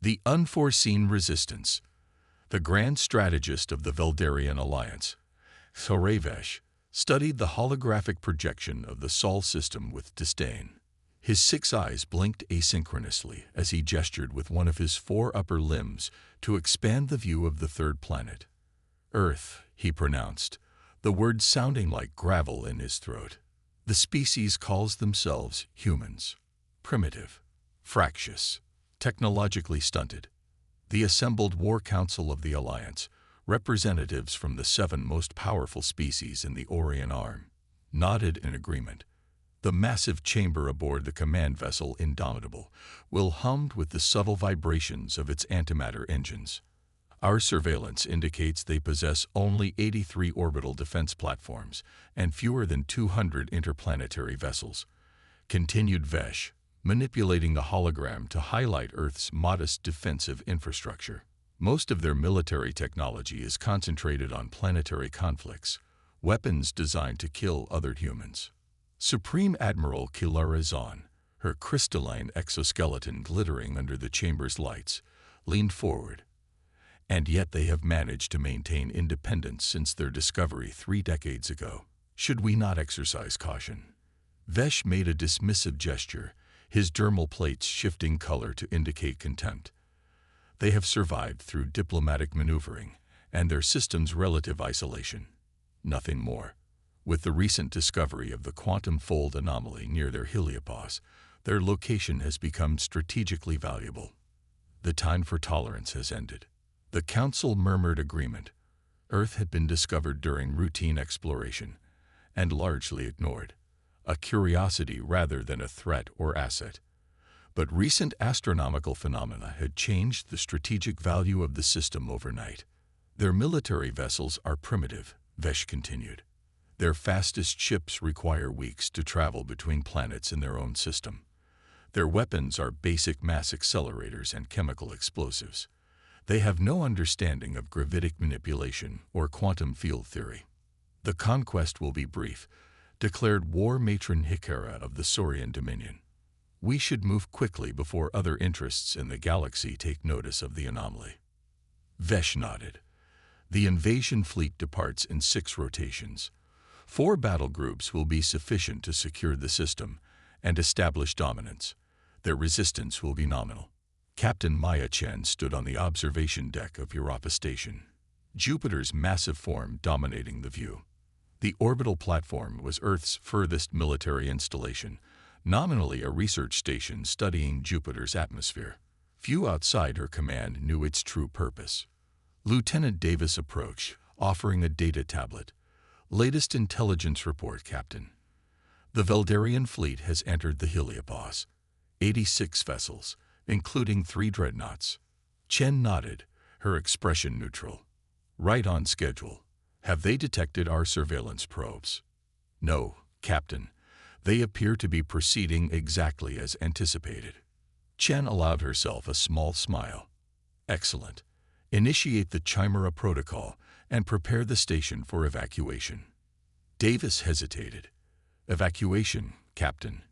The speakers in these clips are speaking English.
The unforeseen resistance. The grand strategist of the Veldarian Alliance, Vesh, studied the holographic projection of the Sol system with disdain. His 6 eyes blinked asynchronously as he gestured with one of his 4 upper limbs to expand the view of the third planet. Earth, he pronounced, the word sounding like gravel in his throat. The species calls themselves humans. Primitive, fractious, technologically stunted. The assembled War Council of the Alliance, representatives from the 7 most powerful species in the Orion Arm, nodded in agreement. The massive chamber aboard the command vessel Indomitable will hummed with the subtle vibrations of its antimatter engines. Our surveillance indicates they possess only 83 orbital defense platforms and fewer than 200 interplanetary vessels, continued Vesh, manipulating the hologram to highlight Earth's modest defensive infrastructure. Most of their military technology is concentrated on planetary conflicts, weapons designed to kill other humans. Supreme Admiral Kilara Zahn, her crystalline exoskeleton glittering under the chamber's lights, leaned forward. And yet they have managed to maintain independence since their discovery 3 decades ago. Should we not exercise caution? Vesh made a dismissive gesture, his dermal plates shifting color to indicate contempt. They have survived through diplomatic maneuvering and their system's relative isolation. Nothing more. With the recent discovery of the quantum fold anomaly near their heliopause, their location has become strategically valuable. The time for tolerance has ended. The Council murmured agreement. Earth had been discovered during routine exploration and largely ignored, a curiosity rather than a threat or asset. But recent astronomical phenomena had changed the strategic value of the system overnight. Their military vessels are primitive, Vesh continued. Their fastest ships require weeks to travel between planets in their own system. Their weapons are basic mass accelerators and chemical explosives. They have no understanding of gravitic manipulation or quantum field theory. The conquest will be brief, declared War Matron Hikara of the Saurian Dominion. We should move quickly before other interests in the galaxy take notice of the anomaly. Vesh nodded. The invasion fleet departs in 6 rotations. 4 battle groups will be sufficient to secure the system and establish dominance. Their resistance will be nominal. Captain Maya Chen stood on the observation deck of Europa Station, Jupiter's massive form dominating the view. The orbital platform was Earth's furthest military installation, nominally a research station studying Jupiter's atmosphere. Few outside her command knew its true purpose. Lieutenant Davis approached, offering a data tablet. Latest intelligence report, Captain. The Veldarian fleet has entered the heliopause. 86 vessels, including 3 dreadnoughts. Chen nodded, her expression neutral. Right on schedule. Have they detected our surveillance probes? No, Captain. They appear to be proceeding exactly as anticipated. Chen allowed herself a small smile. Excellent. Initiate the Chimera protocol and prepare the station for evacuation. Davis hesitated. Evacuation, Captain.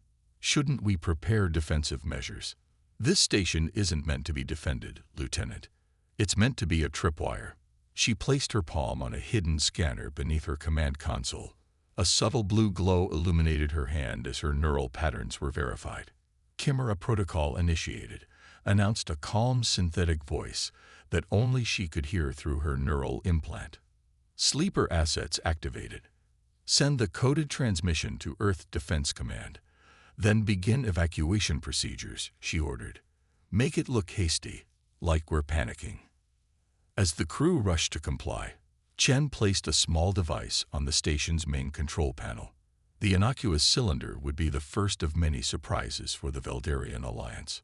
Shouldn't we prepare defensive measures? This station isn't meant to be defended, Lieutenant. It's meant to be a tripwire. She placed her palm on a hidden scanner beneath her command console. A subtle blue glow illuminated her hand as her neural patterns were verified. Chimera protocol initiated, announced a calm synthetic voice that only she could hear through her neural implant. Sleeper assets activated. Send the coded transmission to Earth Defense Command. Then begin evacuation procedures, she ordered. Make it look hasty, like we're panicking. As the crew rushed to comply, Chen placed a small device on the station's main control panel. The innocuous cylinder would be the first of many surprises for the Veldarian Alliance.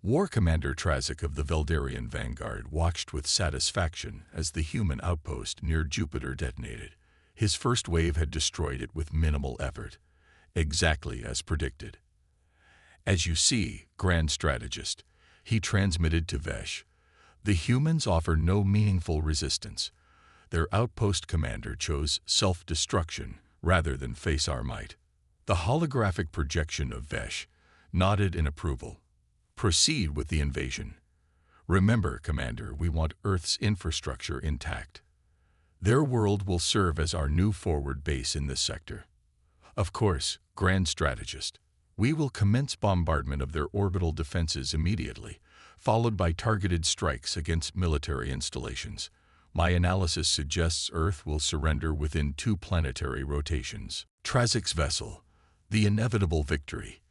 War Commander Trazik of the Veldarian Vanguard watched with satisfaction as the human outpost near Jupiter detonated. His first wave had destroyed it with minimal effort, exactly as predicted. As you see, Grand Strategist, he transmitted to Vesh, the humans offer no meaningful resistance. Their outpost commander chose self-destruction rather than face our might. The holographic projection of Vesh nodded in approval. Proceed with the invasion. Remember, Commander, we want Earth's infrastructure intact. Their world will serve as our new forward base in this sector. Of course, Grand Strategist, we will commence bombardment of their orbital defenses immediately, followed by targeted strikes against military installations. My analysis suggests Earth will surrender within 2 planetary rotations. Trazic's vessel, the inevitable victory,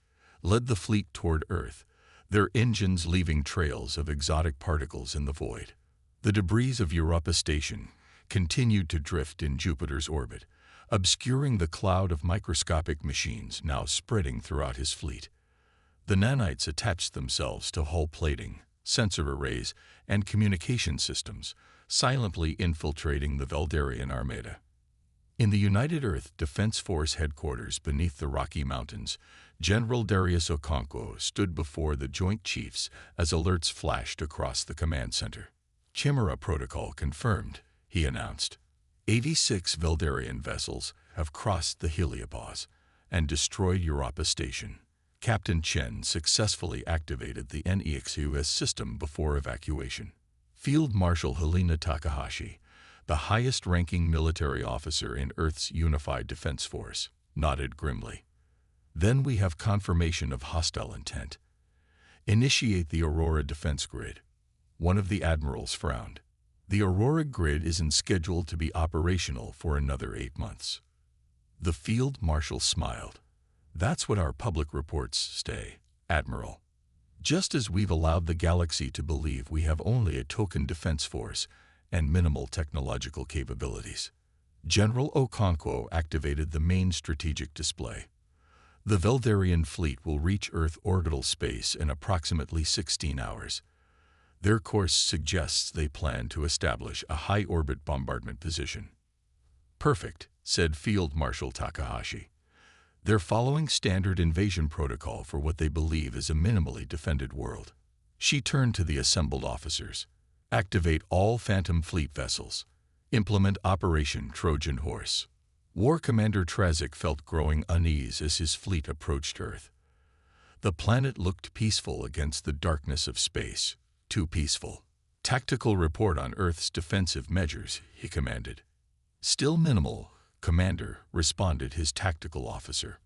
led the fleet toward Earth, their engines leaving trails of exotic particles in the void. The debris of Europa Station continued to drift in Jupiter's orbit, obscuring the cloud of microscopic machines now spreading throughout his fleet. The nanites attached themselves to hull plating, sensor arrays, and communication systems, silently infiltrating the Veldarian Armada. In the United Earth Defense Force headquarters beneath the Rocky Mountains, General Darius Okonkwo stood before the Joint Chiefs as alerts flashed across the command center. Chimera Protocol confirmed, he announced. 86 Veldarian vessels have crossed the heliopause and destroyed Europa Station. Captain Chen successfully activated the NEXUS system before evacuation. Field Marshal Helena Takahashi, the highest-ranking military officer in Earth's Unified Defense Force, nodded grimly. Then we have confirmation of hostile intent. Initiate the Aurora Defense Grid. One of the admirals frowned. The Aurora Grid isn't scheduled to be operational for another 8 months. The Field Marshal smiled. That's what our public reports say, Admiral. Just as we've allowed the galaxy to believe we have only a token defense force and minimal technological capabilities. General Okonkwo activated the main strategic display. The Veldarian fleet will reach Earth orbital space in approximately 16 hours. Their course suggests they plan to establish a high-orbit bombardment position. Perfect, said Field Marshal Takahashi. They're following standard invasion protocol for what they believe is a minimally defended world. She turned to the assembled officers. Activate all Phantom Fleet vessels. Implement Operation Trojan Horse. War Commander Trazic felt growing unease as his fleet approached Earth. The planet looked peaceful against the darkness of space. Too peaceful. Tactical report on Earth's defensive measures, he commanded. Still minimal, Commander, responded his tactical officer.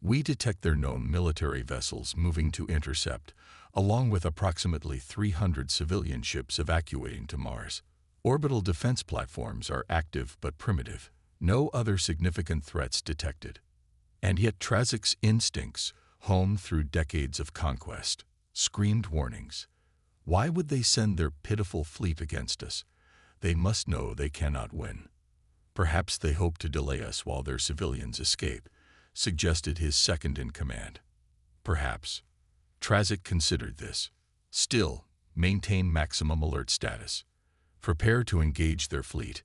We detect their known military vessels moving to intercept, along with approximately 300 civilian ships evacuating to Mars. Orbital defense platforms are active but primitive. No other significant threats detected. And yet Trazic's instincts, honed through decades of conquest, screamed warnings. Why would they send their pitiful fleet against us? They must know they cannot win. Perhaps they hope to delay us while their civilians escape, suggested his second-in-command. Perhaps. Trazic considered this. Still, maintain maximum alert status. Prepare to engage their fleet.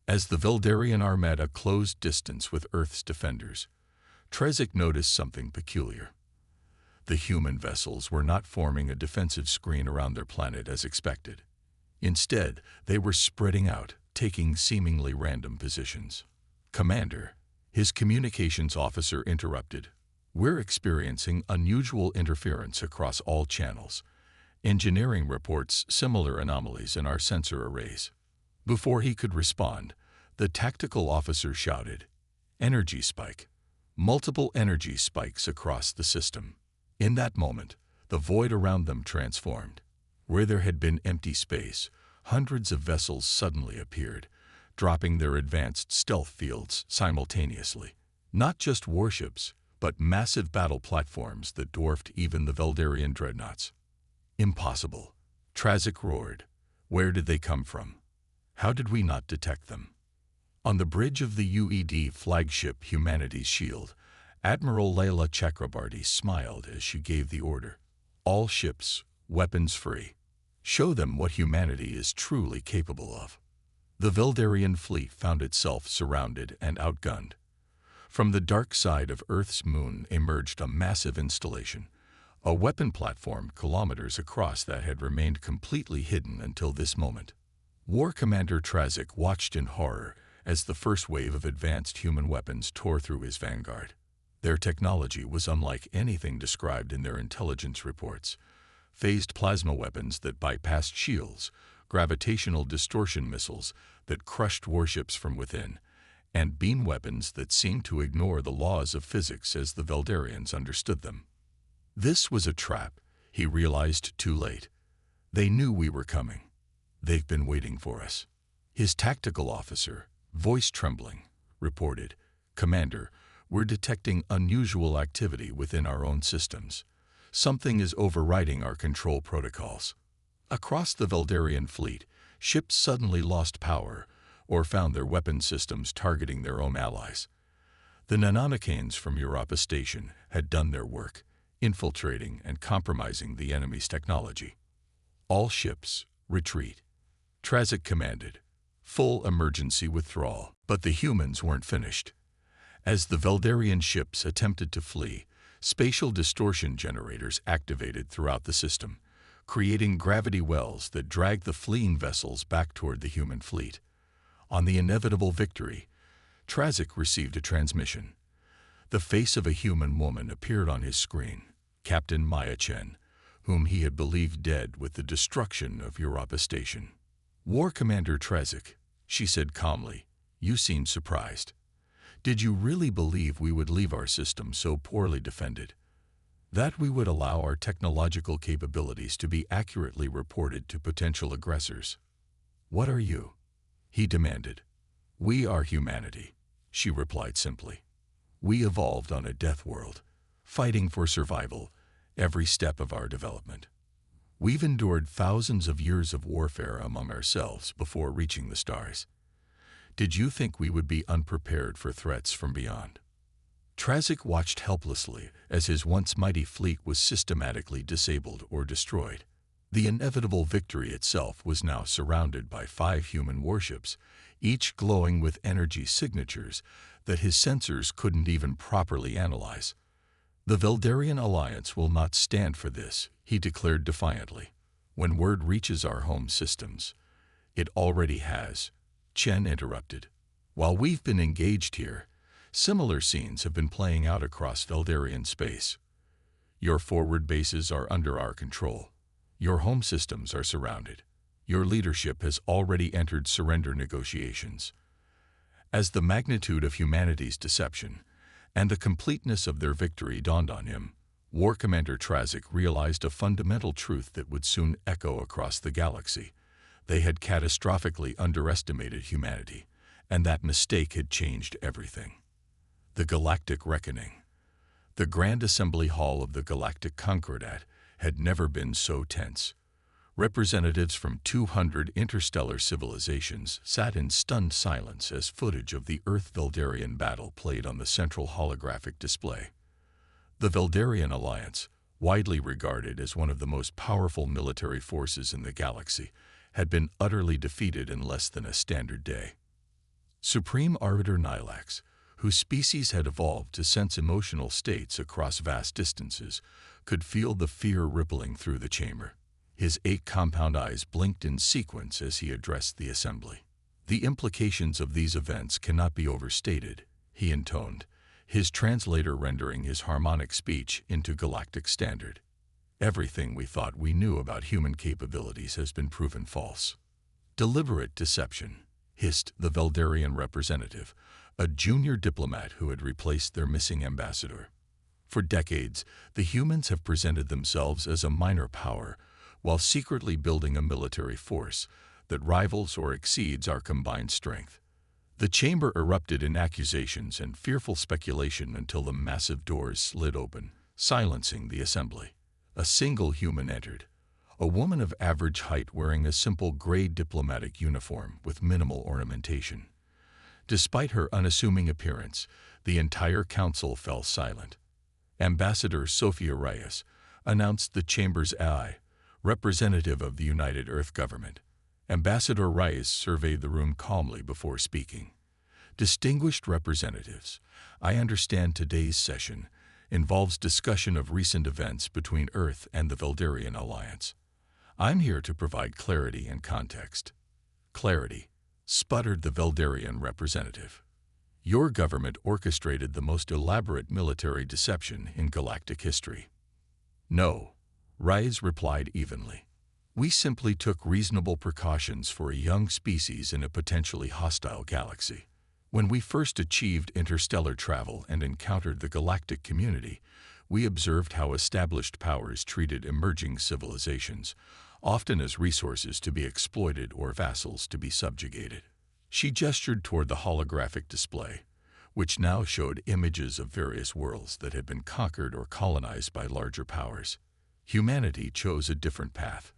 As the Veldarian Armada closed distance with Earth's defenders, Trazic noticed something peculiar. The human vessels were not forming a defensive screen around their planet as expected. Instead, they were spreading out, taking seemingly random positions. Commander, his communications officer interrupted. We're experiencing unusual interference across all channels. Engineering reports similar anomalies in our sensor arrays. Before he could respond, the tactical officer shouted, "Energy spike." Multiple energy spikes across the system. In that moment, the void around them transformed. Where there had been empty space, hundreds of vessels suddenly appeared, dropping their advanced stealth fields simultaneously. Not just warships, but massive battle platforms that dwarfed even the Veldarian dreadnoughts. Impossible. Trazic roared. Where did they come from? How did we not detect them? On the bridge of the UED flagship Humanity's Shield, Admiral Layla Chakrabarty smiled as she gave the order. All ships, weapons free. Show them what humanity is truly capable of. The Veldarian fleet found itself surrounded and outgunned. From the dark side of Earth's moon emerged a massive installation, a weapon platform kilometers across that had remained completely hidden until this moment. War Commander Trazic watched in horror as the first wave of advanced human weapons tore through his vanguard. Their technology was unlike anything described in their intelligence reports. phased plasma weapons that bypassed shields, gravitational distortion missiles that crushed warships from within, and beam weapons that seemed to ignore the laws of physics as the Veldarians understood them. This was a trap, he realized too late. They knew we were coming. They've been waiting for us. His tactical officer, voice trembling, reported, "Commander, we're detecting unusual activity within our own systems. Something is overriding our control protocols." Across the Veldarian fleet, ships suddenly lost power or found their weapon systems targeting their own allies. The Nanonicanes from Europa Station had done their work, infiltrating and compromising the enemy's technology. "All ships, retreat," Trazik commanded. "Full emergency withdrawal." But the humans weren't finished. As the Veldarian ships attempted to flee, spatial distortion generators activated throughout the system, creating gravity wells that dragged the fleeing vessels back toward the human fleet. On the inevitable victory, Trazik received a transmission. The face of a human woman appeared on his screen, Captain Maya Chen, whom he had believed dead with the destruction of Europa Station. "War Commander Trazik," she said calmly, "you seem surprised. Did you really believe we would leave our system so poorly defended? That we would allow our technological capabilities to be accurately reported to potential aggressors?" "What are you?" he demanded. "We are humanity," she replied simply. "We evolved on a death world, fighting for survival every step of our development. We've endured thousands of years of warfare among ourselves before reaching the stars. Did you think we would be unprepared for threats from beyond?" Trazik watched helplessly as his once mighty fleet was systematically disabled or destroyed. The inevitable victory itself was now surrounded by 5 human warships, each glowing with energy signatures that his sensors couldn't even properly analyze. "The Veldarian Alliance will not stand for this," he declared defiantly. "When word reaches our home systems." "It already has," Chen interrupted. "While we've been engaged here, similar scenes have been playing out across Veldarian space. Your forward bases are under our control. Your home systems are surrounded. Your leadership has already entered surrender negotiations." As the magnitude of humanity's deception and the completeness of their victory dawned on him, War Commander Trazik realized a fundamental truth that would soon echo across the galaxy. They had catastrophically underestimated humanity, and that mistake had changed everything. The Galactic Reckoning. The Grand Assembly Hall of the Galactic Concordat had never been so tense. Representatives from 200 interstellar civilizations sat in stunned silence as footage of the Earth-Veldarian battle played on the central holographic display. The Veldarian Alliance, widely regarded as one of the most powerful military forces in the galaxy, had been utterly defeated in less than a standard day. Supreme Arbiter Nilax, whose species had evolved to sense emotional states across vast distances, could feel the fear rippling through the chamber. His 8 compound eyes blinked in sequence as he addressed the assembly. "The implications of these events cannot be overstated," he intoned, his translator rendering his harmonic speech into galactic standard. "Everything we thought we knew about human capabilities has been proven false." "Deliberate deception," hissed the Veldarian representative, a junior diplomat who had replaced their missing ambassador. "For decades, the humans have presented themselves as a minor power, while secretly building a military force that rivals or exceeds our combined strength." The chamber erupted in accusations and fearful speculation until the massive doors slid open, silencing the assembly. A single human entered, a woman of average height wearing a simple gray diplomatic uniform with minimal ornamentation. Despite her unassuming appearance, the entire council fell silent. Ambassador Sophia Reyes announced the chamber's ally, representative of the United Earth Government. Ambassador Reyes surveyed the room calmly before speaking. "Distinguished representatives, I understand today's session involves discussion of recent events between Earth and the Veldarian Alliance. I'm here to provide clarity and context." "Clarity," sputtered the Veldarian representative. "Your government orchestrated the most elaborate military deception in galactic history." "No," Rise replied evenly. We simply took reasonable precautions for a young species in a potentially hostile galaxy. When we first achieved interstellar travel and encountered the galactic community, we observed how established powers treated emerging civilizations, often as resources to be exploited or vassals to be subjugated. She gestured toward the holographic display, which now showed images of various worlds that had been conquered or colonized by larger powers. Humanity chose a different path.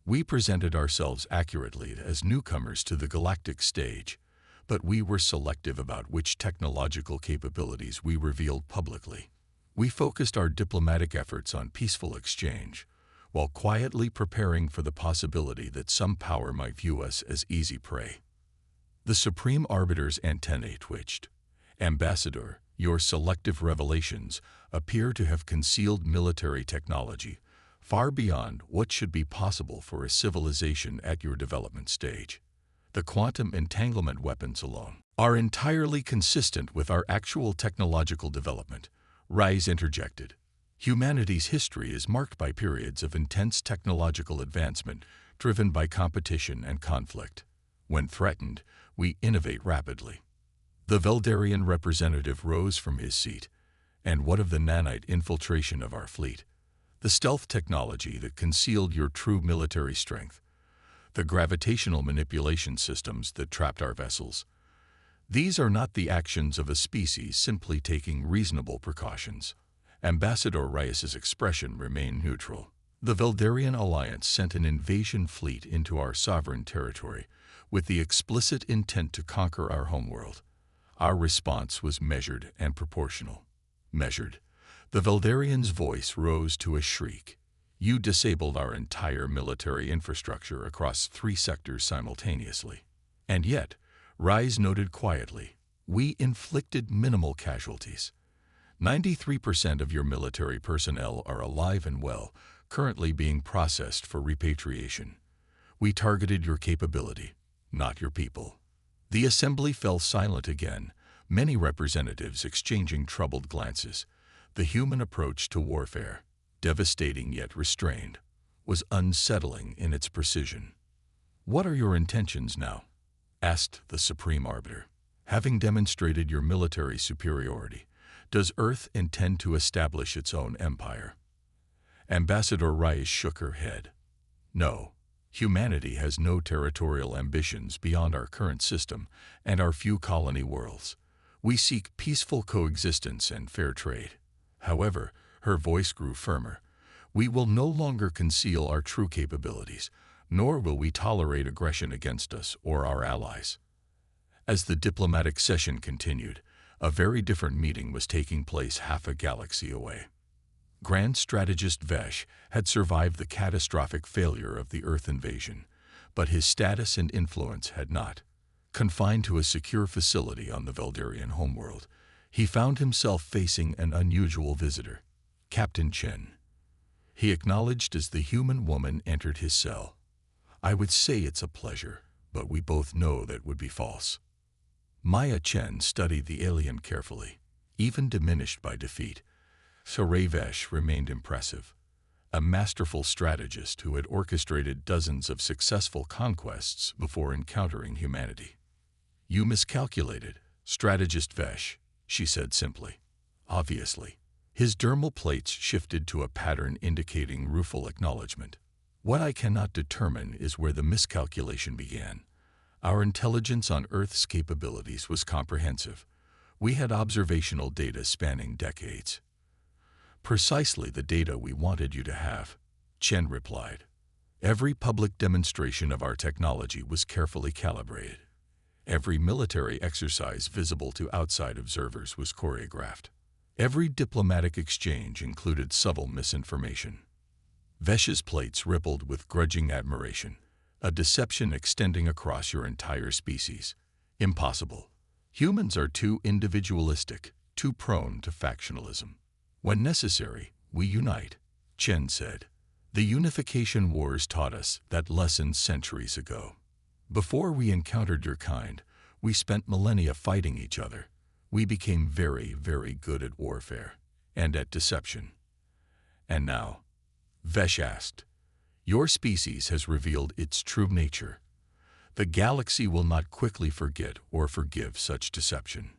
We presented ourselves accurately as newcomers to the galactic stage, but we were selective about which technological capabilities we revealed publicly. We focused our diplomatic efforts on peaceful exchange, while quietly preparing for the possibility that some power might view us as easy prey. The Supreme Arbiter's antennae twitched. Ambassador, your selective revelations appear to have concealed military technology far beyond what should be possible for a civilization at your development stage. The quantum entanglement weapons alone are entirely consistent with our actual technological development, Rise interjected. Humanity's history is marked by periods of intense technological advancement driven by competition and conflict. When threatened, we innovate rapidly. The Veldarian representative rose from his seat. And what of the nanite infiltration of our fleet? The stealth technology that concealed your true military strength? The gravitational manipulation systems that trapped our vessels? These are not the actions of a species simply taking reasonable precautions. Ambassador Reyes's expression remained neutral. The Veldarian Alliance sent an invasion fleet into our sovereign territory with the explicit intent to conquer our homeworld. Our response was measured and proportional. Measured. The Veldarian's voice rose to a shriek. You disabled our entire military infrastructure across 3 sectors simultaneously. And yet, Rise noted quietly, we inflicted minimal casualties. 93% of your military personnel are alive and well, currently being processed for repatriation. We targeted your capability, not your people. The assembly fell silent again, many representatives exchanging troubled glances. The human approach to warfare, devastating yet restrained, was unsettling in its precision. What are your intentions now? Asked the Supreme Arbiter. Having demonstrated your military superiority, does Earth intend to establish its own empire? Ambassador Rice shook her head. No, humanity has no territorial ambitions beyond our current system and our few colony worlds. We seek peaceful coexistence and fair trade. However, her voice grew firmer. We will no longer conceal our true capabilities, nor will we tolerate aggression against us or our allies. As the diplomatic session continued, a very different meeting was taking place half a galaxy away. Grand Strategist Vesh had survived the catastrophic failure of the Earth invasion, but his status and influence had not. Confined to a secure facility on the Veldarian homeworld, he found himself facing an unusual visitor, Captain Chen. He acknowledged as the human woman entered his cell. I would say it's a pleasure, but we both know that would be false. Maya Chen studied the alien carefully, even diminished by defeat. Vesh remained impressive, a masterful strategist who had orchestrated dozens of successful conquests before encountering humanity. You miscalculated, Strategist Vesh, she said simply. Obviously. His dermal plates shifted to a pattern indicating rueful acknowledgement. What I cannot determine is where the miscalculation began. Our intelligence on Earth's capabilities was comprehensive. We had observational data spanning decades. Precisely the data we wanted you to have, Chen replied. Every public demonstration of our technology was carefully calibrated. Every military exercise visible to outside observers was choreographed. Every diplomatic exchange included subtle misinformation. Vesh's plates rippled with grudging admiration, a deception extending across your entire species. Impossible. Humans are too individualistic, too prone to factionalism. When necessary, we unite, Chen said. The unification wars taught us that lesson centuries ago. Before we encountered your kind, we spent millennia fighting each other. We became very, very good at warfare and at deception. And now, Vesh asked. Your species has revealed its true nature. The galaxy will not quickly forget or forgive such deception.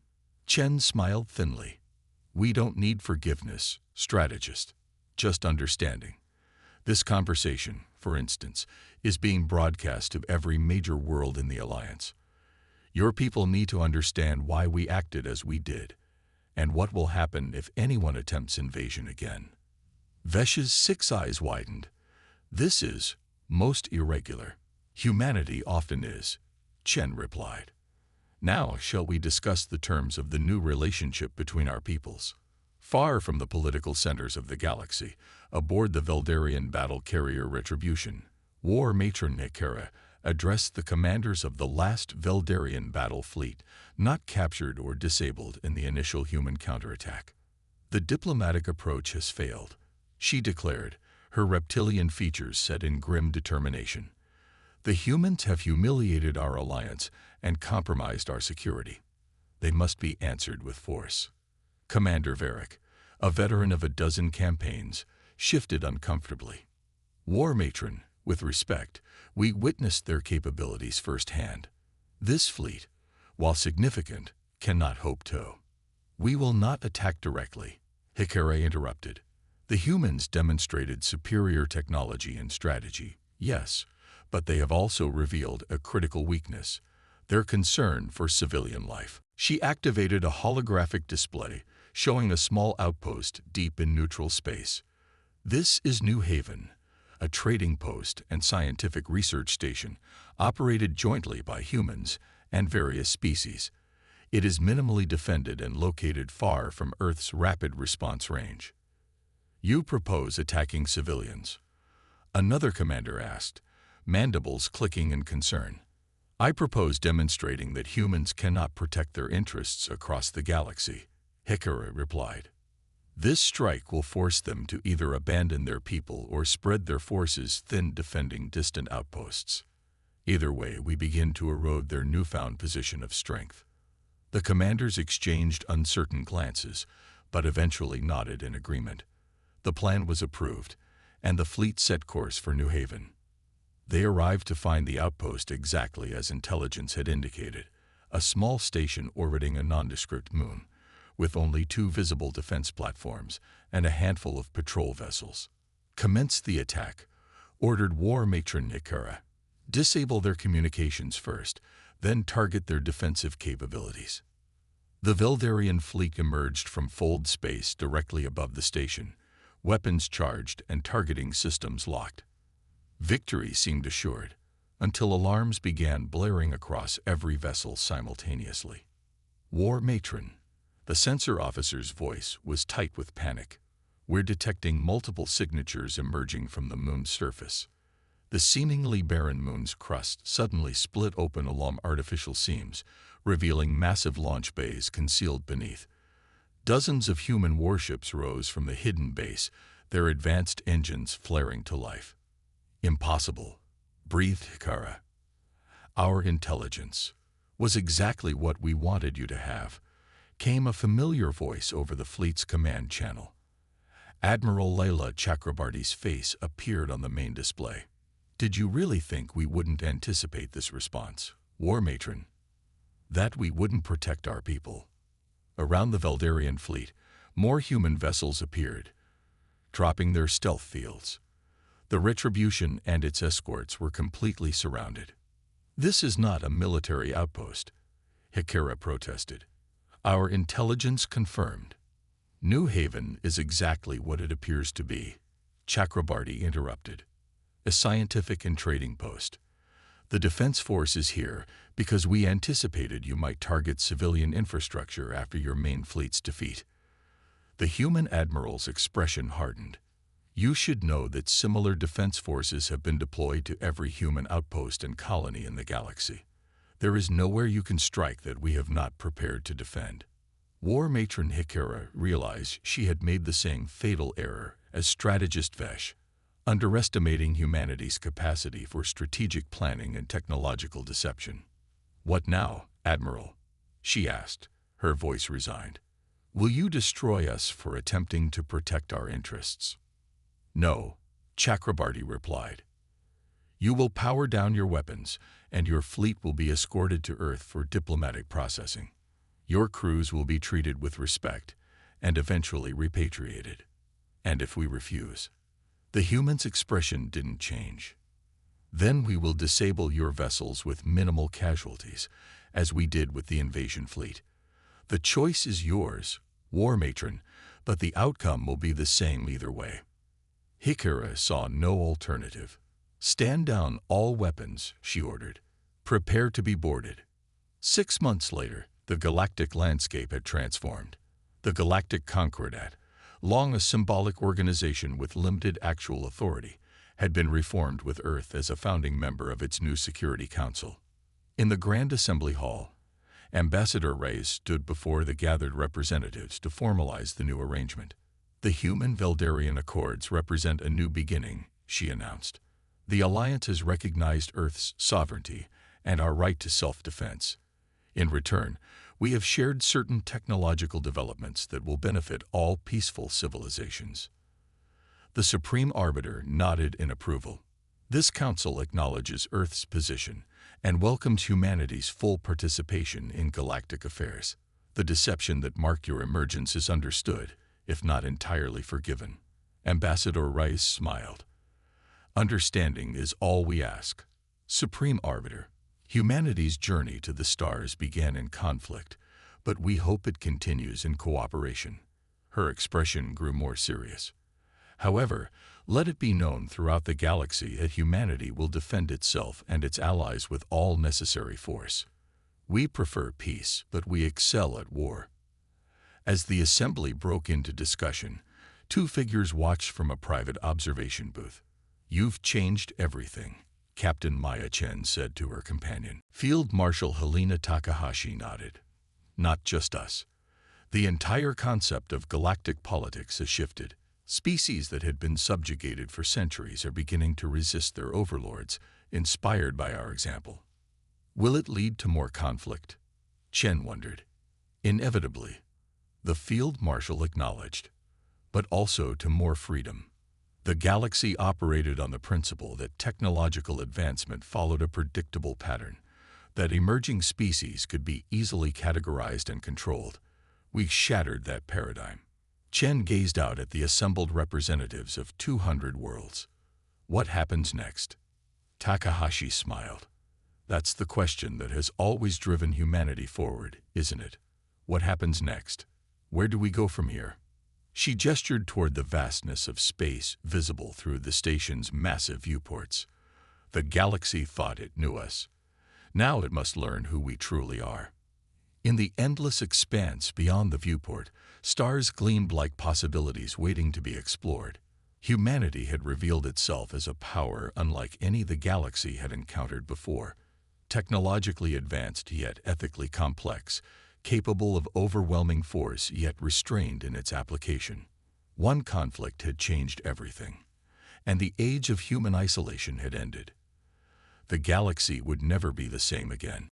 Chen smiled thinly. We don't need forgiveness, strategist, just understanding. This conversation, for instance, is being broadcast to every major world in the Alliance. Your people need to understand why we acted as we did, and what will happen if anyone attempts invasion again. Vesh's 6 eyes widened. This is most irregular. Humanity often is, Chen replied. Now shall we discuss the terms of the new relationship between our peoples? Far from the political centers of the galaxy, aboard the Veldarian battle carrier Retribution, War Matron Nikera addressed the commanders of the last Veldarian battle fleet, not captured or disabled in the initial human counterattack. The diplomatic approach has failed, she declared, her reptilian features set in grim determination. The humans have humiliated our alliance and compromised our security. They must be answered with force. Commander Varric, a veteran of a dozen campaigns, shifted uncomfortably. War Matron, with respect, we witnessed their capabilities firsthand. This fleet, while significant, cannot hope to. We will not attack directly, Hikare interrupted. The humans demonstrated superior technology and strategy, yes, but they have also revealed a critical weakness, their concern for civilian life. She activated a holographic display showing a small outpost deep in neutral space. This is New Haven, a trading post and scientific research station operated jointly by humans and various species. It is minimally defended and located far from Earth's rapid response range. You propose attacking civilians? Another commander asked, mandibles clicking in concern. I propose demonstrating that humans cannot protect their interests across the galaxy, Hikare replied. This strike will force them to either abandon their people or spread their forces thin defending distant outposts. Either way, we begin to erode their newfound position of strength. The commanders exchanged uncertain glances, but eventually nodded in agreement. The plan was approved, and the fleet set course for New Haven. They arrived to find the outpost exactly as intelligence had indicated, a small station orbiting a nondescript moon, with only 2 visible defense platforms and a handful of patrol vessels. Commence the attack, ordered War Matron Nikera. Disable their communications first, then target their defensive capabilities. The Veldarian fleet emerged from fold space directly above the station, weapons charged and targeting systems locked. Victory seemed assured, until alarms began blaring across every vessel simultaneously. War Matron. The sensor officer's voice was tight with panic. We're detecting multiple signatures emerging from the moon's surface. The seemingly barren moon's crust suddenly split open along artificial seams, revealing massive launch bays concealed beneath. Dozens of human warships rose from the hidden base, their advanced engines flaring to life. Impossible, breathed Hikara. Our intelligence was exactly what we wanted you to have, came a familiar voice over the fleet's command channel. Admiral Layla Chakrabarty's face appeared on the main display. Did you really think we wouldn't anticipate this response, War Matron? That we wouldn't protect our people? Around the Veldarian fleet, more human vessels appeared, dropping their stealth fields. The Retribution and its escorts were completely surrounded. This is not a military outpost, Hikara protested. Our intelligence confirmed. New Haven is exactly what it appears to be, Chakrabarty interrupted. A scientific and trading post. The Defense Force is here because we anticipated you might target civilian infrastructure after your main fleet's defeat. The human admiral's expression hardened. You should know that similar defense forces have been deployed to every human outpost and colony in the galaxy. There is nowhere you can strike that we have not prepared to defend. War Matron Hikara realized she had made the same fatal error as strategist Vesh, underestimating humanity's capacity for strategic planning and technological deception. What now, Admiral? She asked, her voice resigned. Will you destroy us for attempting to protect our interests? No, Chakrabarti replied. You will power down your weapons, and your fleet will be escorted to Earth for diplomatic processing. Your crews will be treated with respect and eventually repatriated. And if we refuse? The human's expression didn't change. Then we will disable your vessels with minimal casualties, as we did with the invasion fleet. The choice is yours, War Matron, but the outcome will be the same either way. Hikura saw no alternative. Stand down all weapons, she ordered. Prepare to be boarded. 6 months later, the galactic landscape had transformed. The Galactic Concordat, long a symbolic organization with limited actual authority, had been reformed with Earth as a founding member of its new Security Council. In the Grand Assembly Hall, Ambassador Reyes stood before the gathered representatives to formalize the new arrangement. The Human-Veldarian Accords represent a new beginning, she announced. The Alliance has recognized Earth's sovereignty and our right to self-defense. In return, we have shared certain technological developments that will benefit all peaceful civilizations. The Supreme Arbiter nodded in approval. This council acknowledges Earth's position and welcomes humanity's full participation in galactic affairs. The deception that marked your emergence is understood, if not entirely forgiven. Ambassador Rice smiled. Understanding is all we ask. Supreme Arbiter, humanity's journey to the stars began in conflict, but we hope it continues in cooperation. Her expression grew more serious. However, let it be known throughout the galaxy that humanity will defend itself and its allies with all necessary force. We prefer peace, but we excel at war. As the assembly broke into discussion, 2 figures watched from a private observation booth. You've changed everything, Captain Maya Chen said to her companion. Field Marshal Helena Takahashi nodded. Not just us. The entire concept of galactic politics has shifted. Species that had been subjugated for centuries are beginning to resist their overlords, inspired by our example. Will it lead to more conflict? Chen wondered. Inevitably, the Field Marshal acknowledged, but also to more freedom. The galaxy operated on the principle that technological advancement followed a predictable pattern, that emerging species could be easily categorized and controlled. We shattered that paradigm. Chen gazed out at the assembled representatives of 200 worlds. What happens next? Takahashi smiled. That's the question that has always driven humanity forward, isn't it? What happens next? Where do we go from here? She gestured toward the vastness of space visible through the station's massive viewports. The galaxy thought it knew us. Now it must learn who we truly are. In the endless expanse beyond the viewport, stars gleamed like possibilities waiting to be explored. Humanity had revealed itself as a power unlike any the galaxy had encountered before. Technologically advanced yet ethically complex, capable of overwhelming force yet restrained in its application. One conflict had changed everything, and the age of human isolation had ended. The galaxy would never be the same again.